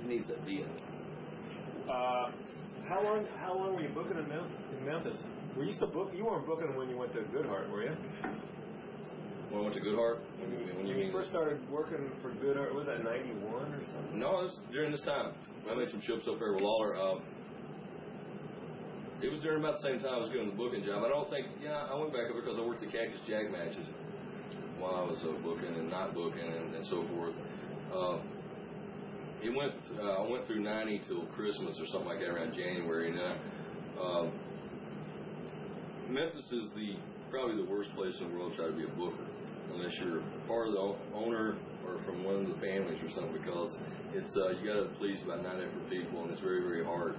He needs that being. How long were you booking in Memphis? Were you still book? You weren't booking when you went to Goodhart, were you? When I went to Goodhart? When you first started working for Goodhart, was that 91 or something? No, it was during this time. I made some trips up there with Lawler. It was during about the same time I was doing the booking job. I don't think, I went back up because I worked the Cactus Jack matches while I was booking and not booking and so forth. I went through 90 till Christmas or something like that around January. And Memphis is probably the worst place in the world to try to be a booker, unless you're part of the owner or from one of the families or something, because it's you got to please about 9 different people, and it's very, very hard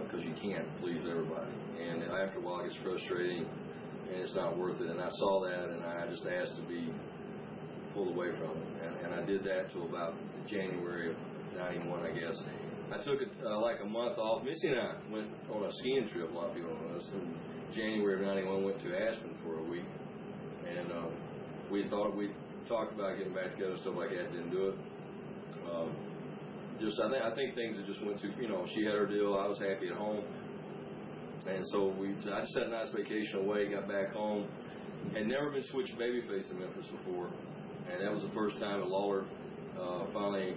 because you can't please everybody. And after a while, it gets frustrating, and it's not worth it. And I saw that, and I just asked to be pulled away from it, and I did that till about January of 91, I guess. I took it like a month off. Missy and I went on a skiing trip, a lot of people know this. In January of 91, went to Aspen for a week. And we talked about getting back together and stuff like that, didn't do it. I think things that just went to, she had her deal, I was happy at home. And so I just had a nice vacation away, got back home. Had never been switched babyface in Memphis before. And that was the first time that Lawler finally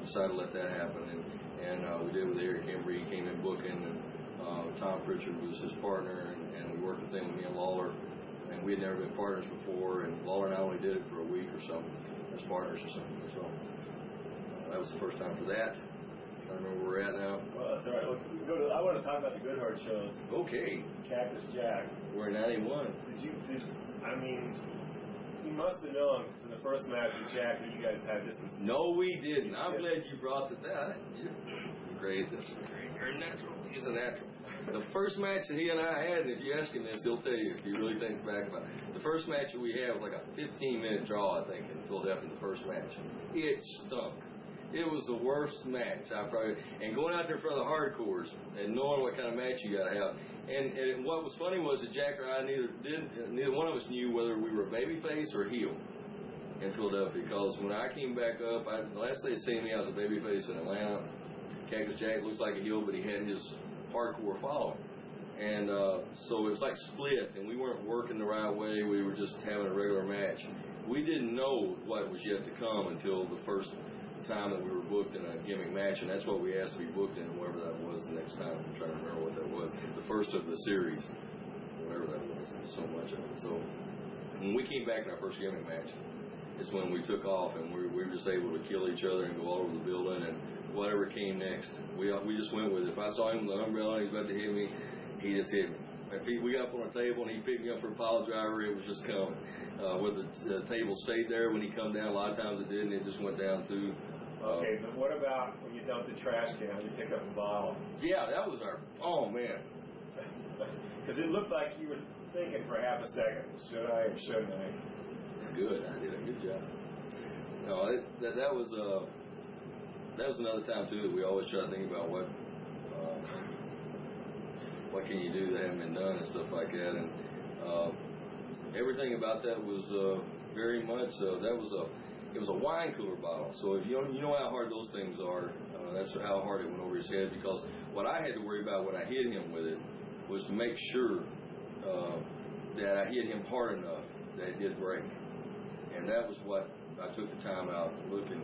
decided to let that happen, and we did with Eric Embry. He came in booking, and Tom Pritchard was his partner, and we worked the thing with me and Lawler, and we had never been partners before, and Lawler and I only did it for a week or something as partners or something. So that was the first time for that. I don't know where we're at now. Well, that's all right. Look, I want to talk about the Goodhart shows. Okay. Cactus Jack. We're in 91. You must have known from the first match with Jack that you guys had this. No, we didn't. I'm glad you brought that. You're great. You're a natural. He's a natural. The first match that he and I had, and if you ask him this, he'll tell you if he really thinks back about it. The first match that we had was like a 15-minute draw, I think, in Philadelphia, the first match. It stunk. It was the worst match and going out there in front of the hardcores and knowing what kind of match you got to have. And what was funny was that Jack or I neither one of us knew whether we were babyface or heel in Philadelphia, because when I came back up, the last they had seen me, I was a babyface in Atlanta. Cactus Jack looks like a heel, but he had his hardcore following. And so it was like split, and we weren't working the right way. We were just having a regular match. We didn't know what was yet to come until the first time that we were booked in a gimmick match, and that's what we asked to be booked in, whatever that was the next time. I'm trying to remember what that was. The first of the series, whatever that was. So much of it. So when we came back in our first gimmick match, it's when we took off, and we were just able to kill each other and go all over the building, and whatever came next, we just went with it. If I saw him with the umbrella and he was about to hit me, he just hit me. If we got up on a table and he picked me up for a pile driver, it was just coming. Whether the table stayed there when he come down, a lot of times it didn't. It just went down through. Okay, but what about when you dumped the trash can and you pick up a bottle? Yeah, that was oh man. Because it looked like you were thinking for half a second, should I or shouldn't I? Good, I did a good job. No, that was another time too that we always try to think about what can you do that haven't been done and stuff like that, and everything about that was very much it was a wine cooler bottle. So if you know how hard those things are, that's how hard it went over his head, because what I had to worry about when I hit him with it was to make sure that I hit him hard enough that it did break, and that was what I took the time out looking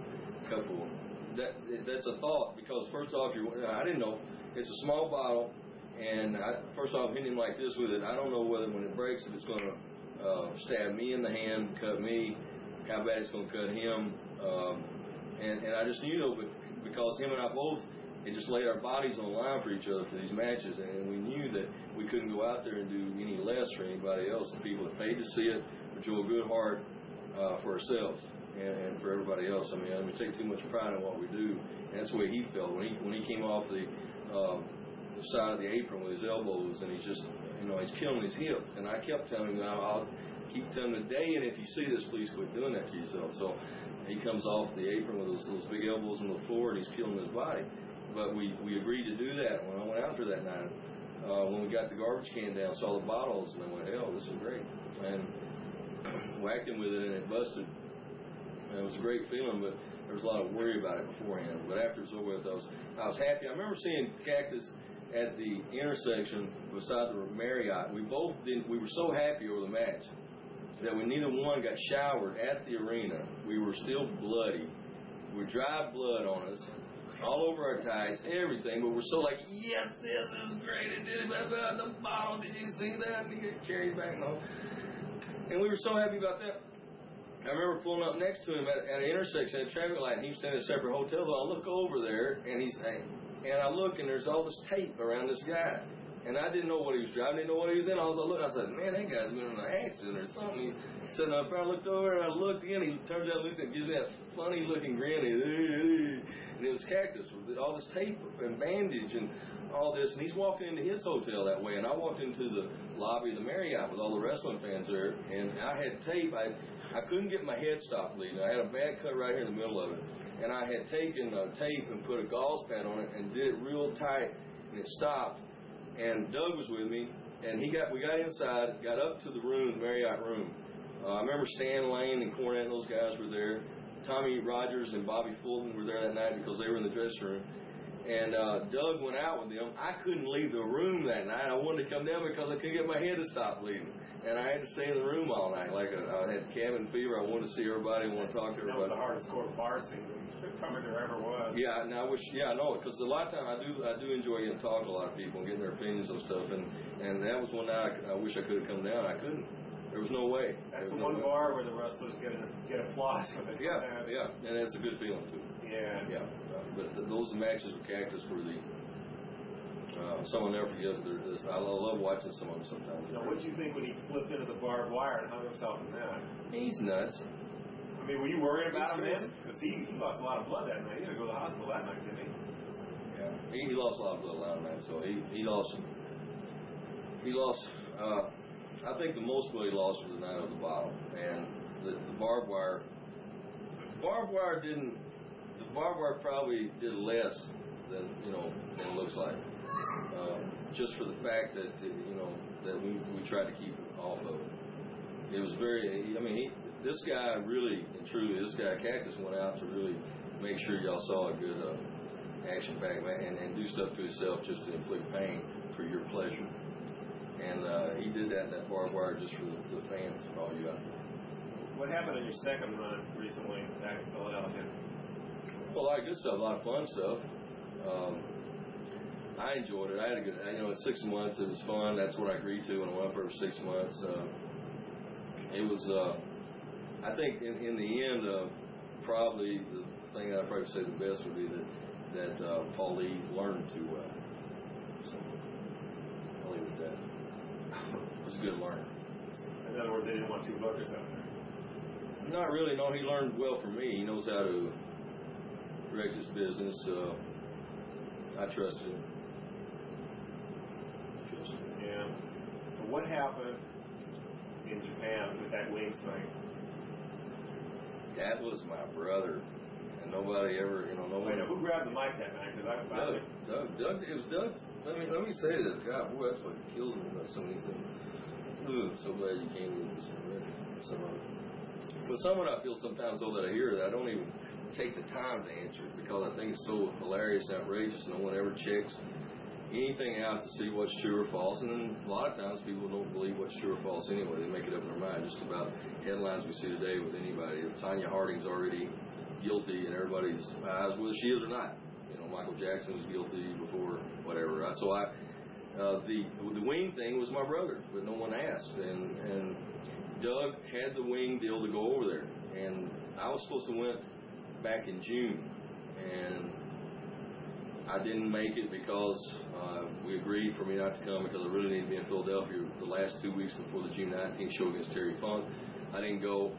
that's a thought, because first off I didn't know it's a small bottle. And first off, hitting him like this with it, I don't know whether when it breaks, if it's going to stab me in the hand, cut me, how bad it's going to cut him. And I just knew, though, because him and I both had just laid our bodies on the line for each other for these matches, and we knew that we couldn't go out there and do any less for anybody else. The people that paid to see it, but Joe Goodhart for ourselves and for everybody else. I mean, we take too much pride in what we do, and that's the way he felt when he came off the side of the apron with his elbows, and he's just, he's killing his hip. And I kept telling him, I'll keep telling him today, and if you see this, please quit doing that to yourself. So he comes off the apron with those big elbows on the floor, and he's killing his body. But we agreed to do that when I went out there that night. When we got the garbage can down, saw the bottles, and I went, hell, this is great. And whacked him with it, and it busted. And it was a great feeling, but there was a lot of worry about it beforehand. But after it was over with, I was happy. I remember seeing Cactus at the intersection beside the Marriott. We were so happy over the match that when neither one got showered at the arena, we were still bloody. We dry blood on us, all over our tights, everything. But we're so like, yes, this is great. It did it at the bottom. Did you see that? And he got carried back. No. And we were so happy about that. I remember pulling up next to him at an intersection at a traffic light, and he was staying at a separate hotel. So I look over there, and I look, and there's all this tape around this guy. And I didn't know what he was driving, didn't know what he was in. I said, man, that guy's been in an accident or something. He said, I looked over and I looked again. He turns out and gives me that funny looking grin. And it was Cactus with all this tape and bandage and all this. And he's walking into his hotel that way. And I walked into the lobby of the Marriott with all the wrestling fans there. And I had tape. I couldn't get my head stopped bleeding. I had a bad cut right here in the middle of it. And I had taken tape and put a gauze pad on it and did it real tight. And it stopped. And Doug was with me, and we got inside, got up to the room, the Marriott room. I remember Stan Lane and Cornette and those guys were there. Tommy Rogers and Bobby Fulton were there that night because they were in the dressing room. And Doug went out with them. I couldn't leave the room that night. I wanted to come down because I couldn't get my head to stop bleeding. And I had to stay in the room all night. I had cabin fever. I wanted to see everybody. I wanted to talk to everybody. That was the hardest bar scene there ever was. Yeah, and I know it, because a lot of times I do enjoy getting to talk to a lot of people and getting their opinions on stuff. And that was one night I wish I could have come down. I couldn't. There was no way. That's the one bar where the wrestlers get applause when they come down. Yeah, and it's a good feeling too. Yeah. But those matches with Cactus were some I'll never forget. I love watching some of them sometimes. Now, what did you think when he flipped into the barbed wire and hung himself in that? He's nuts. I mean, were you worried about him then? Because he lost a lot of blood that night. He had to go to the hospital that night, didn't he? Yeah, he lost a lot of blood that night. So he lost. I think the most blood he lost was the night of the bottle, and the barbed wire. The barbed wire probably did less than it looks like. Just for the fact that that we tried to keep it off of it. It was very. I mean, this guy really and truly, this guy Cactus went out to really make sure y'all saw a good action-packed man and do stuff to himself just to inflict pain for your pleasure. And he did that barbed wire just for the fans, for all you out there. What happened in your second run recently back in Philadelphia? Well, a lot of good stuff, a lot of fun stuff. I enjoyed it. I had a good, at 6 months it was fun. That's what I agreed to when I went up there for 6 months. It was, I think in the end, probably the thing that I'd probably say the best would be that Paul Lee learned too well. So I'll leave it at that. It was a good learner. In other words, they didn't want two bookers out there. Not really. No, he learned well from me. He knows how to direct his business. I trusted him. Yeah. But what happened in Japan with that wings thing? That was my brother, and nobody ever, Who grabbed the mic that night? Doug. It was Doug. Let me say this, God, boy, that's what kills me about some of these things. So glad you came with this already. But someone I feel sometimes though that I hear that I don't even take the time to answer it because I think it's so hilarious and outrageous. No one ever checks anything out to see what's true or false, and then a lot of times people don't believe what's true or false anyway. They make it up in their mind just about headlines we see today with anybody. If Tanya Harding's already guilty and everybody's eyes whether she is or not. Michael Jackson was guilty before whatever. So the wing thing was my brother, but no one asked. And Doug had the wing deal to go over there, and I was supposed to went back in June, and I didn't make it because we agreed for me not to come because I really needed to be in Philadelphia the last 2 weeks before the June 19th show against Terry Funk. I didn't go.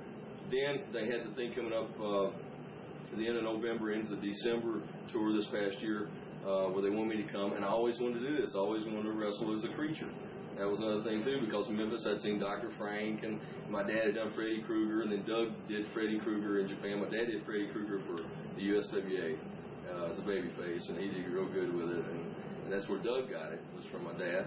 Then they had the thing coming up to the end of November, into the December tour this past year, where they want me to come, and I always wanted to do this. I always wanted to wrestle as a creature. That was another thing too, because in Memphis I'd seen Dr. Frank, and my dad had done Freddy Krueger, and then Doug did Freddy Krueger in Japan. My dad did Freddy Krueger for the USWA as a babyface, and he did real good with it, and that's where Doug got it, was from my dad.